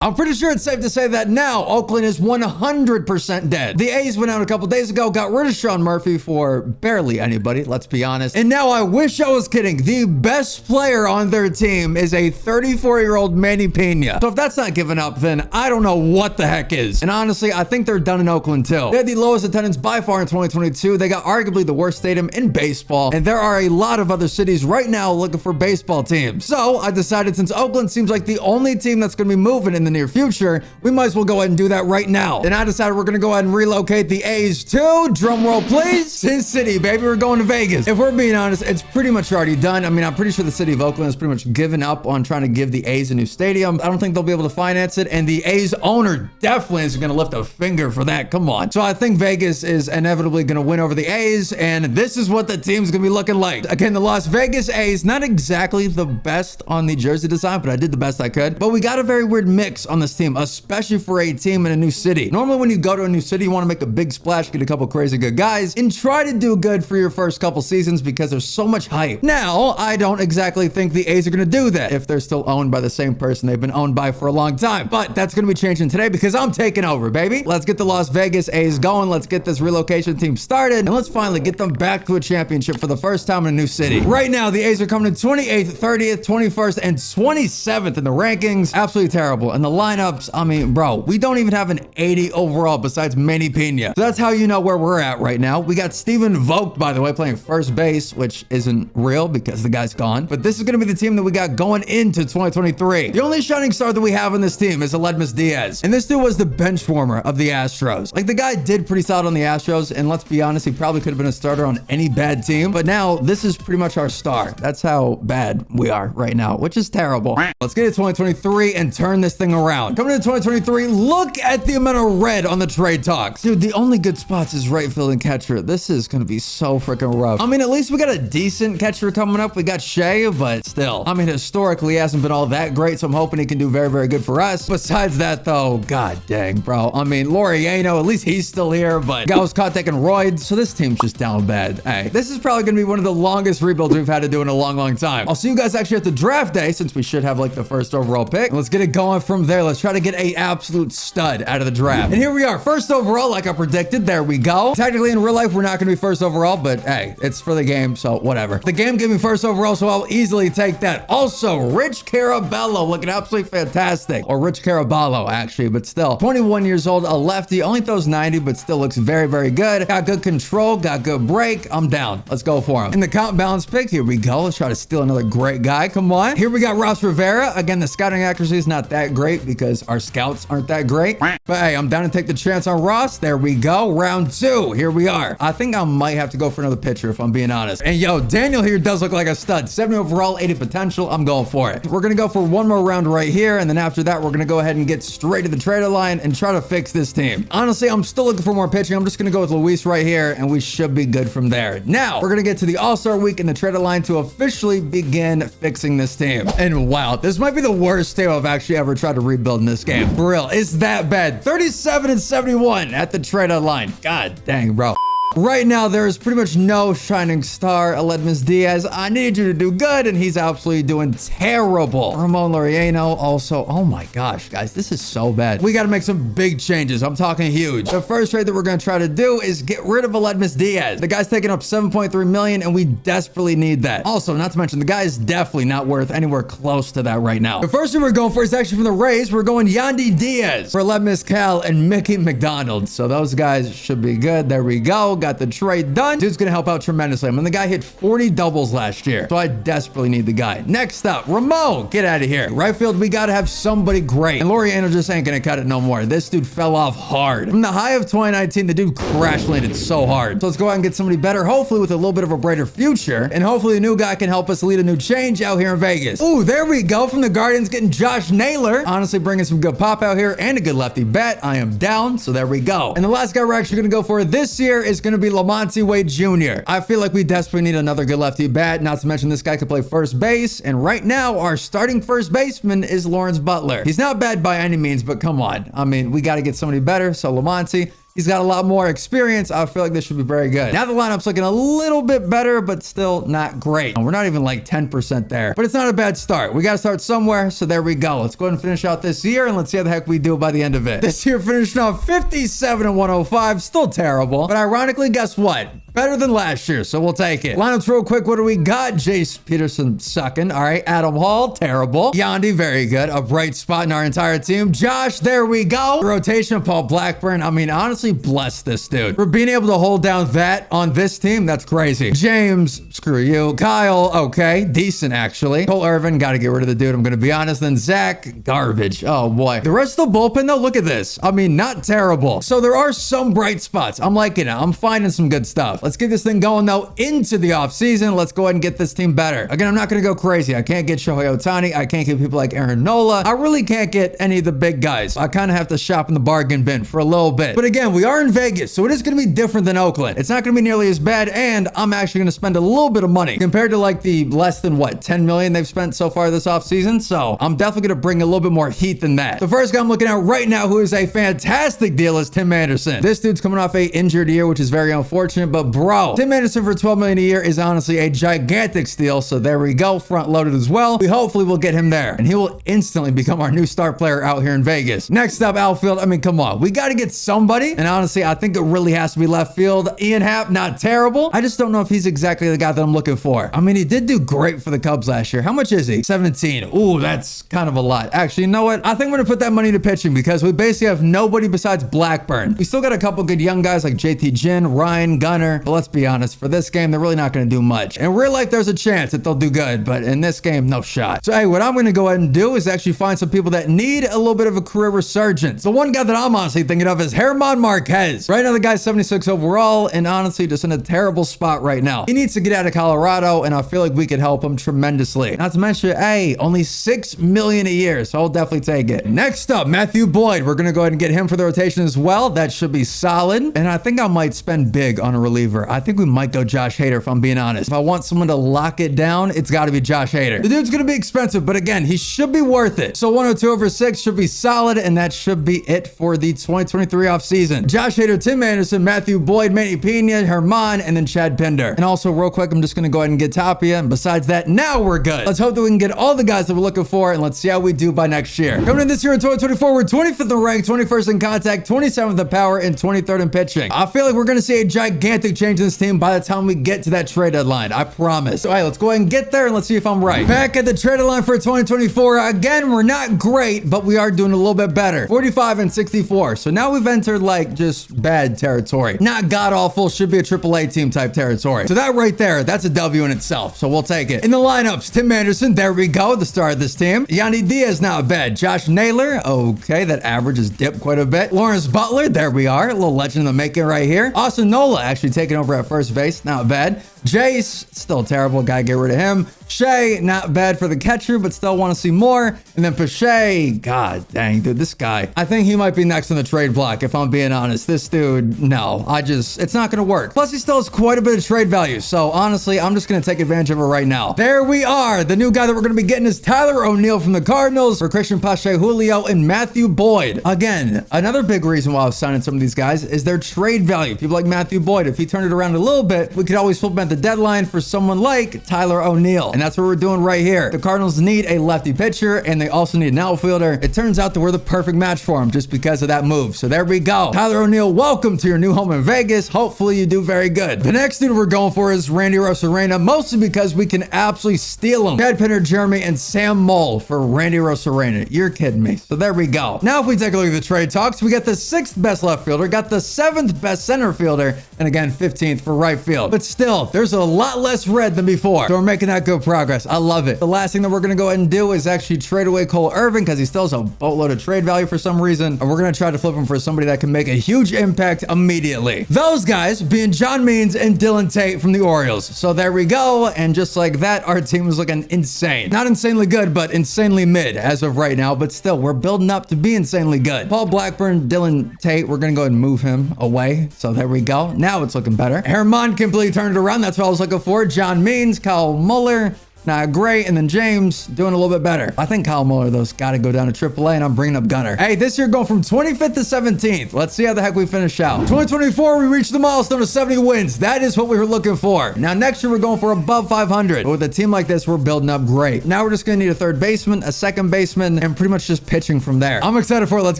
I'm pretty sure it's safe to say that now Oakland is 100% dead. The A's went out a couple days ago, got rid of Sean Murphy for barely anybody, let's be honest. And now I wish I was kidding. The best player on their team is a 34-year-old Manny Pena. So if that's not giving up, then I don't know what the heck is. And honestly, I think they're done in Oakland too. They had the lowest attendance by far in 2022. They got arguably the worst stadium in baseball. And there are a lot of other cities right now looking for baseball teams. So I decided since Oakland seems like the only team that's going to be moving in the near future, we might as well go ahead and do that right now. And I decided we're gonna go ahead and relocate the A's to, drum roll please, Sin City, baby. We're going to Vegas. If we're being honest, it's pretty much already done. I mean, I'm pretty sure the city of Oakland has pretty much given up on trying to give the A's a new stadium. I don't think they'll be able to finance it, and the A's owner definitely isn't gonna lift a finger for that. Come on. So I think Vegas is inevitably gonna win over the A's, and this is what the team's gonna be looking like. Again, the Las Vegas A's, not exactly the best on the jersey design, but I did the best I could. But we got a very weird mix on this team, especially for a team in a new city. Normally when you go to a new city, you want to make a big splash, get a couple crazy good guys, and try to do good for your first couple seasons because there's so much hype. Now, I don't exactly think the A's are going to do that if they're still owned by the same person they've been owned by for a long time. But that's going to be changing today because I'm taking over, baby. Let's get the Las Vegas A's going. Let's get this relocation team started, and let's finally get them back to a championship for the first time in a new city. Right now, the A's are coming in 28th, 30th, 21st, and 27th in the rankings. Absolutely terrible. And the lineups, I mean, bro, we don't even have an 80 overall besides Manny Pena. So that's how you know where we're at right now. We got Steven Vogt, by the way, playing first base, which isn't real because the guy's gone. But this is going to be the team that we got going into 2023. The only shining star that we have in this team is Aledmus Diaz. And this dude was the bench warmer of the Astros. Like, the guy did pretty solid on the Astros. And let's be honest, he probably could have been a starter on any bad team. But now this is pretty much our star. That's how bad we are right now, which is terrible. Let's get to 2023 and turn this thing around. Coming into 2023, look at the amount of red on the trade talks. Dude, the only good spots is right field and catcher. This is going to be so freaking rough. I mean, at least we got a decent catcher coming up. We got Shea, but still, I mean, historically, he hasn't been all that great, so I'm hoping he can do very, very good for us. Besides that, though, god dang, bro. I mean, Laureano, at least he's still here, but guy was caught taking roids, so this team's just down bad. Hey, this is probably going to be one of the longest rebuilds we've had to do in a long, long time. I'll see you guys actually at the draft day, since we should have, like, the first overall pick. Let's get it going from there. Let's try to get a absolute stud out of the draft. And here we are, first overall, like I predicted. There we go. Technically, in real life, we're not going to be first overall, but hey, it's for the game, so whatever. The game gave me first overall, so I'll easily take that. Also, Rich Carabello looking absolutely fantastic. Or Rich Caraballo, actually, but still. 21 years old, a lefty, only throws 90, but still looks very, very good. Got good control, got good break. I'm down. Let's go for him. In the comp balance pick, here we go. Let's try to steal another great guy. Come on. Here we got Ross Rivera. Again, the scouting accuracy is not that great because our scouts aren't that great. But hey, I'm down to take the chance on Ross. There we go. Round 2. Here we are. I think I might have to go for another pitcher if I'm being honest. And yo, Daniel here does look like a stud. 70 overall, 80 potential. I'm going for it. We're going to go for one more round right here. And then after that, we're going to go ahead and get straight to the trade line and try to fix this team. Honestly, I'm still looking for more pitching. I'm just going to go with Luis right here and we should be good from there. Now, we're going to get to the All-Star week in the trade line to officially begin fixing this team. And wow, this might be the worst team I've actually ever tried to rebuild in this game. For real, it's that bad. 37 and 71 at the trade line. God dang, bro. Right now, there is pretty much no shining star. Aledmus Diaz, I need you to do good, and he's absolutely doing terrible. Ramon Laureano also, oh my gosh, guys, this is so bad. We got to make some big changes. I'm talking huge. The first trade that we're going to try to do is get rid of Aledmus Diaz. The guy's taking up 7.3 million, and we desperately need that. Also, not to mention, the guy is definitely not worth anywhere close to that right now. The first thing we're going for is actually from the Rays. We're going Yandy Diaz for Aledmus Cal and Mickey McDonald. So those guys should be good. There we go. Got the trade done. Dude's gonna help out tremendously. I mean, the guy hit 40 doubles last year, so I desperately need the guy. Next up, Ramon, get out of here. Right field, we gotta have somebody great. And Laureano just ain't gonna cut it no more. This dude fell off hard. From the high of 2019, the dude crash landed so hard. So let's go out and get somebody better, hopefully with a little bit of a brighter future. And hopefully the new guy can help us lead a new change out here in Vegas. Ooh, there we go. From the Guardians, getting Josh Naylor. Honestly, bringing some good pop out here and a good lefty bat. I am down, so there we go. And the last guy we're actually gonna go for this year is gonna be Lamonte Wade Jr. I feel like we desperately need another good lefty bat, not to mention this guy could play first base, and right now our starting first baseman is Lawrence Butler. He's not bad by any means, but come on. I mean, we got to get somebody better, so Lamonte, He's got a lot more experience. I feel like this should be very good. Now the lineup's looking a little bit better, but still not great. We're not even like 10% there, but it's not a bad start. We got to start somewhere. So there we go. Let's go ahead and finish out this year and let's see how the heck we do by the end of it. This year finished off 57 and 105. Still terrible, but ironically, guess what? Better than last year, so we'll take it. Lineups real quick. What do we got? Jace Peterson sucking. All right. Adam Hall, terrible. Yandy, very good. A bright spot in our entire team. Josh, there we go. Rotation, Paul Blackburn. I mean, honestly, bless this dude. For being able to hold down that on this team, that's crazy. James, screw you. Kyle, okay. Decent, actually. Cole Irvin, got to get rid of the dude. I'm going to be honest. Then Zach, garbage. Oh, boy. The rest of the bullpen, though, look at this. I mean, not terrible. So there are some bright spots. I'm liking it. I'm finding some good stuff. Let's get this thing going, though, into the offseason. Let's go ahead and get this team better. Again, I'm not going to go crazy. I can't get Shohei Ohtani. I can't get people like Aaron Nola. I really can't get any of the big guys. I kind of have to shop in the bargain bin for a little bit. But again, we are in Vegas, so it is going to be different than Oakland. It's not going to be nearly as bad, and I'm actually going to spend a little bit of money compared to like the less than, what, 10 million they've spent so far this offseason. So I'm definitely going to bring a little bit more heat than that. The first guy I'm looking at right now who is a fantastic deal is Tim Anderson. This dude's coming off a injured year, which is very unfortunate, but bro, Tim Anderson for 12 million a year is honestly a gigantic steal. So there we go, front loaded as well. We hopefully will get him there and he will instantly become our new star player out here in Vegas. Next up, outfield. I mean, come on, we got to get somebody. And honestly, I think it really has to be left field. Ian Happ, not terrible. I just don't know if he's exactly the guy that I'm looking for. I mean, he did do great for the Cubs last year. How much is he? 17. Ooh, that's kind of a lot. Actually, you know what? I think I'm going to put that money into pitching because we basically have nobody besides Blackburn. We still got a couple good young guys like JT Ginn, Ryan, Gunner. But let's be honest, for this game, they're really not going to do much. And real life, there's a chance that they'll do good, but in this game, no shot. So hey, what I'm going to go ahead and do is actually find some people that need a little bit of a career resurgence. The one guy that I'm honestly thinking of is German Marquez. Right now, the guy's 76 overall, and honestly, just in a terrible spot right now. He needs to get out of Colorado, and I feel like we could help him tremendously. Not to mention, hey, only $6 million a year, so I'll definitely take it. Next up, Matthew Boyd. We're going to go ahead and get him for the rotation as well. That should be solid. And I think I might spend big on a reliever. I think we might go Josh Hader, if I'm being honest. If I want someone to lock it down, it's got to be Josh Hader. The dude's going to be expensive, but again, he should be worth it. So 102 over 6 should be solid, and that should be it for the 2023 offseason. Josh Hader, Tim Anderson, Matthew Boyd, Manny Pena, Herman, and then Chad Pinder. And also, real quick, I'm just going to go ahead and get Tapia. And besides that, now we're good. Let's hope that we can get all the guys that we're looking for, and let's see how we do by next year. Coming in this year in 2024, we're 25th in rank, 21st in contact, 27th in power, and 23rd in pitching. I feel like we're going to see a gigantic change in this team by the time we get to that trade deadline. I promise. All right, let's go ahead and get there, and let's see if I'm right. Back at the trade deadline for 2024. Again, we're not great, but we are doing a little bit better. 45 and 64. So now we've entered like just bad territory. Not god awful, should be a AAA team type territory. So that right there, that's a W in itself. So we'll take it. In the lineups, Tim Anderson, there we go, the star of this team. Yandy Diaz, not bad. Josh Naylor, okay, that average has dipped quite a bit. Lawrence Butler, there we are, a little legend in the making right here. Austin Nola actually taking over at first base, not bad. Jace, still terrible, gotta get rid of him. Shea, not bad for the catcher, but still want to see more. And then Pache, god dang, dude, this guy, I think he might be next on the trade block, if I'm being honest. This dude, no, it's not gonna work. Plus, he still has quite a bit of trade value. So honestly, I'm just gonna take advantage of it right now. There we are. The new guy that we're gonna be getting is Tyler O'Neill from the Cardinals for Christian Pache, Julio, and Matthew Boyd. Again, another big reason why I was signing some of these guys is their trade value. People like Matthew Boyd, if he turned it around a little bit, we could always flip him at the deadline for someone like Tyler O'Neill. And that's what we're doing right here. The Cardinals need a lefty pitcher, and they also need an outfielder. It turns out that we're the perfect match for him just because of that move. So there we go. Tyler O'Neill, welcome to your new home in Vegas. Hopefully you do very good. The next dude we're going for is Randy Rosarena, mostly because we can absolutely steal him. Chad Pinder, Jeremy, and Sam Moll for Randy Rosarena. You're kidding me. So there we go. Now if we take a look at the trade talks, we got the 6th best left fielder, got the 7th best center fielder, and again 15th for right field. But still, there's a lot less red than before. So we're making that good progress. I love it. The last thing that we're going to go ahead and do is actually trade away Cole Irvin because he still has a boatload of trade value for some reason. And we're going to try to flip him for somebody that can make a huge impact immediately. Those guys being John Means and Dylan Tate from the Orioles. So there we go. And just like that, our team is looking insane. Not insanely good, but insanely mid as of right now. But still, we're building up to be insanely good. Paul Blackburn, Dylan Tate, we're going to go ahead and move him away. So there we go. Now it's looking better. Herman completely turned it around. That's what I was looking for. John Means, Kyle Muller. not great. And then James doing a little bit better. I think Kyle Muller, though's got to go down to AAA, and I'm bringing up Gunner. Hey, this year going from 25th to 17th. Let's see how the heck we finish out. 2024, we reached the milestone of 70 wins. That is what we were looking for. Now, next year, we're going for above 500. But with a team like this, we're building up great. Now, we're just going to need a third baseman, a second baseman, and pretty much just pitching from there. I'm excited for it. Let's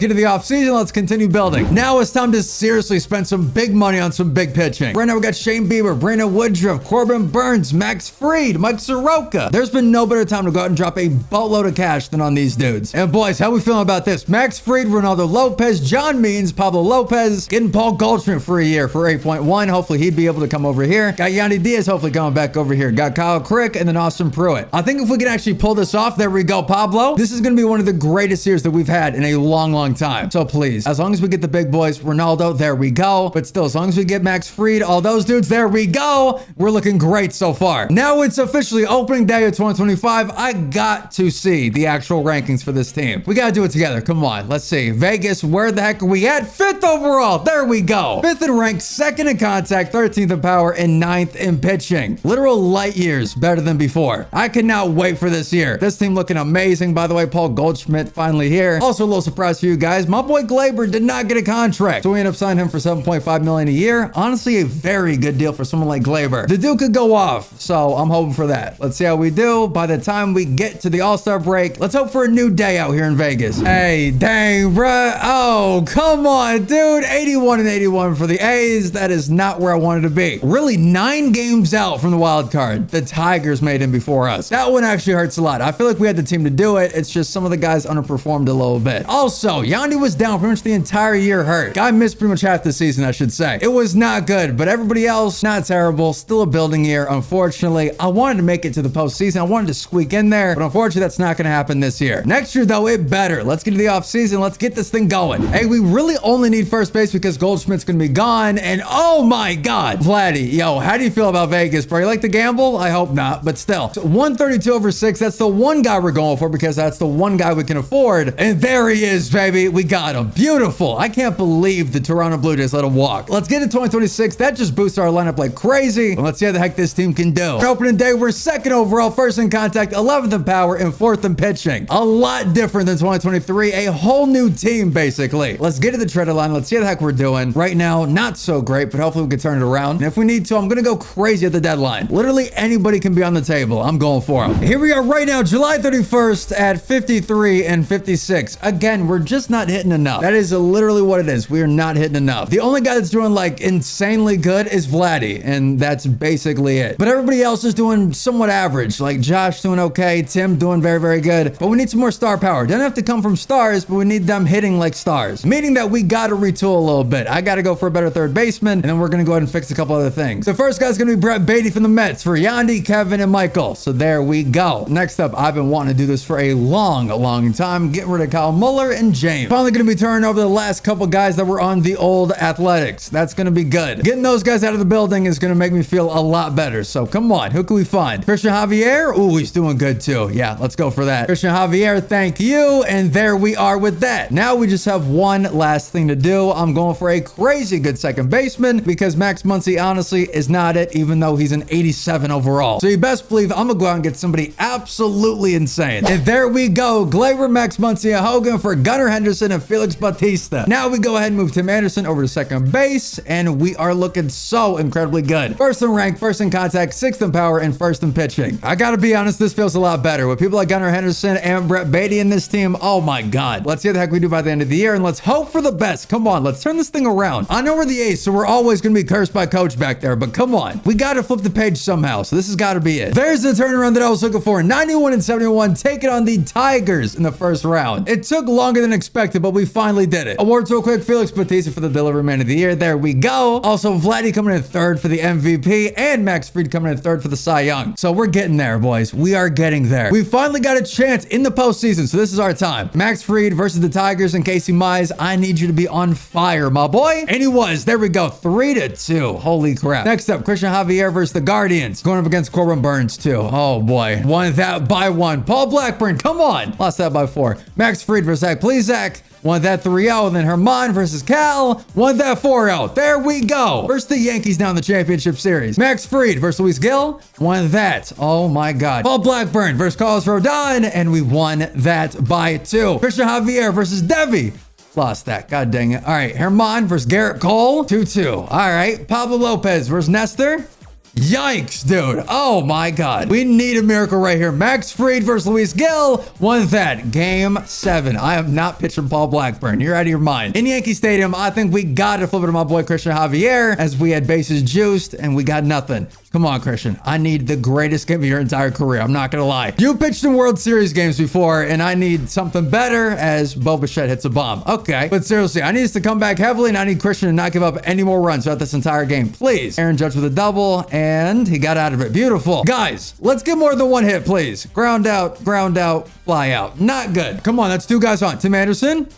get to the offseason. Let's continue building. Now, it's time to seriously spend some big money on some big pitching. Right now, we got Shane Bieber, Brandon Woodruff, Corbin Burns, Max Fried, Mike Soroka. There's been no better time to go out and drop a boatload of cash than on these dudes. And boys, how we feeling about this? Max Fried, Ronaldo Lopez, John Means, Pablo Lopez, getting Paul Goldschmidt for a year for 8.1. Hopefully he'd be able to come over here. Got Yandy Diaz hopefully coming back over here. Got Kyle Crick and then Austin Pruitt. I think if we can actually pull this off, there we go, Pablo. This is going to be one of the greatest years that we've had in a long, long time. So please, as long as we get the big boys, Ronaldo, there we go. But still, as long as we get Max Fried, all those dudes, there we go. We're looking great so far. Now it's officially opening day of 2025. I got to see the actual rankings for this team. We got to do it together. Come on. Let's see. Vegas, where the heck are we at? 5th overall. There we go. 5th in rank, 2nd in contact, 13th in power, and 9th in pitching. Literal light years better than before. I cannot wait for this year. This team looking amazing. By the way, Paul Goldschmidt finally here. Also a little surprise for you guys. My boy Glaber did not get a contract. So we ended up signing him for $7.5 million a year. Honestly, a very good deal for someone like Glaber. The dude could go off. So I'm hoping for that. Let's see how we do. By the time we get to the All-Star break, let's hope for a new day out here in Vegas. Hey, dang, bruh. Oh, come on, dude. 81 and 81 for the A's. That is not where I wanted to be. Really 9 games out from the wild card. The Tigers made him before us. That one actually hurts a lot. I feel like we had the team to do it. It's just some of the guys underperformed a little bit. Also, Yandy was down pretty much the entire year hurt. Guy missed pretty much half the season, I should say. It was not good, but everybody else, not terrible. Still a building year. Unfortunately, I wanted to make it to the postseason. I wanted to squeak in there, but unfortunately, that's not going to happen this year. Next year, though, it better. Let's get to the offseason. Let's get this thing going. Hey, we really only need first base because Goldschmidt's going to be gone. And oh my God, Vladdy, yo, how do you feel about Vegas, bro? You like to gamble? I hope not, but still. So 132 over 6. That's the one guy we're going for because that's the one guy we can afford. And there he is, baby. We got him. Beautiful. I can't believe the Toronto Blue Jays let him walk. Let's get to 2026. That just boosts our lineup like crazy. And let's see how the heck this team can do. For opening day, we're 2nd overall, 1st in contact, 11th in power, and 4th in pitching. A lot different than 2023. A whole new team, basically. Let's get to the trade line. Let's see how the heck we're doing. Right now, not so great, but hopefully we can turn it around. And if we need to, I'm going to go crazy at the deadline. Literally anybody can be on the table. I'm going for them. Here we are right now, July 31st at 53 and 56. Again, we're just not hitting enough. That is literally what it is. We are not hitting enough. The only guy that's doing like insanely good is Vladdy, and that's basically it. But everybody else is doing somewhat average. Like Josh doing okay, Tim doing very, very good. But we need some more star power. Doesn't have to come from stars, but we need them hitting like stars. Meaning that we got to retool a little bit. I got to go for a better third baseman, and then we're going to go ahead and fix a couple other things. The first guy's going to be Brett Beatty from the Mets for Yandy, Kevin, and Michael. So there we go. Next up, I've been wanting to do this for a long time. Getting rid of Kyle Muller and James. Finally going to be turning over the last couple guys that were on the old Athletics. That's going to be good. Getting those guys out of the building is going to make me feel a lot better. So come on, who can we find? Christian Javier? Ooh, he's doing good too. Yeah, let's go for that. Christian Javier, thank you. And there we are with that. Now we just have one last thing to do. I'm going for a crazy good second baseman because Max Muncy honestly is not it, even though he's an 87 overall. So you best believe I'm going to go out and get somebody absolutely insane. And there we go. Glaber, Max Muncy, and Hogan for Gunnar Henderson and Felix Bautista. Now we go ahead and move Tim Anderson over to second base, and we are looking so incredibly good. 1st in rank, 1st in contact, 6th in power, and 1st in pitching. I gotta be honest, this feels a lot better. With people like Gunnar Henderson and Brett Beatty in this team, oh my God. Let's see what the heck we do by the end of the year, and let's hope for the best. Come on, let's turn this thing around. I know we're the A's, so we're always gonna be cursed by coach back there, but come on. We gotta flip the page somehow, so this has gotta be it. There's the turnaround that I was looking for. 91 and 71, taking on the Tigers in the first round. It took longer than expected, but we finally did it. Awards real quick, Felix Bautista for the delivery man of the year. There we go. Also, Vladdy coming in 3rd for the MVP, and Max Fried coming in 3rd for the Cy Young. So we're getting there, boys. We are getting there. We finally got a chance in the postseason, so this is our time. Max Fried versus the Tigers and Casey Mize. I need you to be on fire, my boy. And he was. There we go. 3-2. Holy crap. Next up, Christian Javier versus the Guardians. Going up against Corbin Burns, too. Oh, boy. Won that by 1. Paul Blackburn, come on. Lost that by 4. Max Fried versus Zach. Please, Zach. Want that 3-0. And then Herman versus Cal. Want that 4-0. There we go. First the Yankees down the championship series. Max Fried versus Luis Gil. Won that. Oh my God. Paul Blackburn versus Carlos Rodon. And we won that by 2. Christian Javier versus Devi. Lost that. God dang it. All right. Herman versus Garrett Cole. 2-2. All right. Pablo Lopez versus Nestor. Yikes, dude. Oh my God. We need a miracle right here. Max Fried versus Luis Gil. Won that. Game 7. I am not pitching Paul Blackburn. You're out of your mind. In Yankee Stadium, I think we got to flip it to my boy Christian Javier as we had bases juiced and we got nothing. Come on, Christian. I need the greatest game of your entire career. I'm not going to lie. You pitched in World Series games before, and I need something better as Bo Bichette hits a bomb. Okay. But seriously, I need us to come back heavily, and I need Christian to not give up any more runs throughout this entire game. Please. Aaron Judge with a double, and he got out of it. Beautiful. Guys, let's get more than one hit, please. Ground out, fly out. Not good. Come on, that's 2 guys on. Tim Anderson.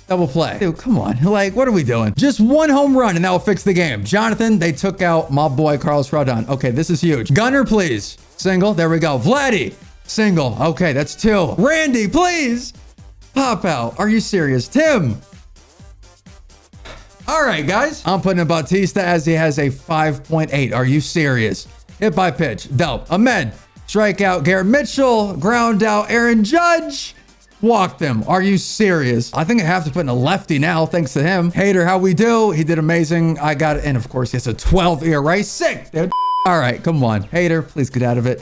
Double play. Dude, come on. Like, what are we doing? Just 1 home run and that will fix the game. Jonathan, they took out my boy Carlos Rodon. Okay, this is huge. Gunner, please. Single. There we go. Vladdy. Single. Okay, that's 2. Randy, please. Pop out. Are you serious? Tim. All right, guys. I'm putting in Bautista as he has a 5.8. Are you serious? Hit by pitch. Dope. Ahmed. Strikeout. Garrett Mitchell. Ground out. Aaron Judge. Walked him. Are you serious? I think I have to put in a lefty now, thanks to him. Hater, how we do? He did amazing. I got it. And of course, he has a 12 ERA. Sick, dude. All right, come on. Hater, please get out of it.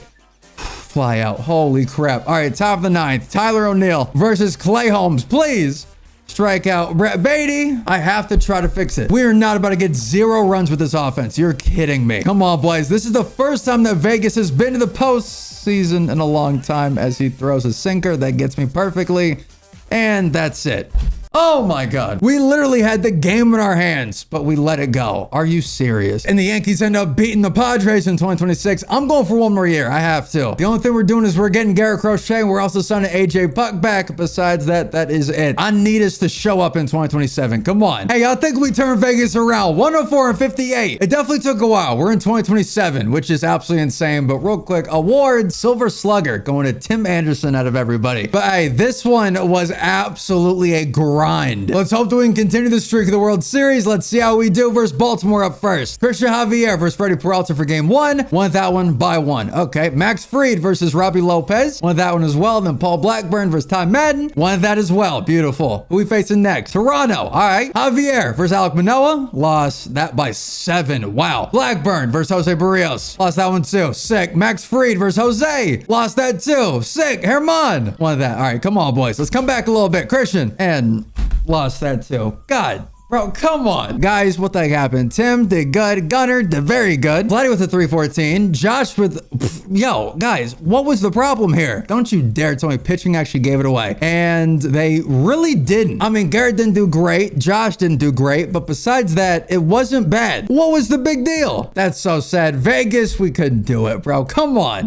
Fly out. Holy crap. All right, top of the 9th. Tyler O'Neill versus Clay Holmes. Please. Strikeout. Brett Beatty. I have to try to fix it. We are not about to get 0 runs with this offense. You're kidding me. Come on, boys. This is the first time that Vegas has been to the postseason in a long time as he throws a sinker that gets me perfectly. And that's it. Oh my God. We literally had the game in our hands, but we let it go. Are you serious? And the Yankees end up beating the Padres in 2026. I'm going for 1 more year. I have to. The only thing we're doing is we're getting Garrett Crochet. And we're also signing AJ Puck back. Besides that, that is it. I need us to show up in 2027. Come on. Hey, I think we turned Vegas around. 104 and 58. It definitely took a while. We're in 2027, which is absolutely insane. But real quick, award Silver Slugger going to Tim Anderson out of everybody. But hey, this one was absolutely a grind. Let's hope that we can continue the streak of the World Series. Let's see how we do versus Baltimore up first. Christian Javier versus Freddie Peralta for game 1. Won that one by 1. Okay. Max Fried versus Robbie Lopez. Won that one as well. Then Paul Blackburn versus Ty Madden. Won that as well. Beautiful. Who we facing next? Toronto. All right. Javier versus Alek Manoah. Lost that by 7. Wow. Blackburn versus Jose Barrios. Lost that one too. Sick. Max Fried versus Jose. Lost that too. Sick. Herman. Won that. All right. Come on, boys. Let's come back a little bit. Christian. And lost that too. God, bro, come on. Guys, what the heck happened? Tim did good. Gunner did very good. Vladdy with a 314. Josh with... Yo, guys, what was the problem here? Don't you dare tell me pitching actually gave it away. And they really didn't. I mean, Garrett didn't do great. Josh didn't do great. But besides that, it wasn't bad. What was the big deal? That's so sad. Vegas, we couldn't do it, bro. Come on.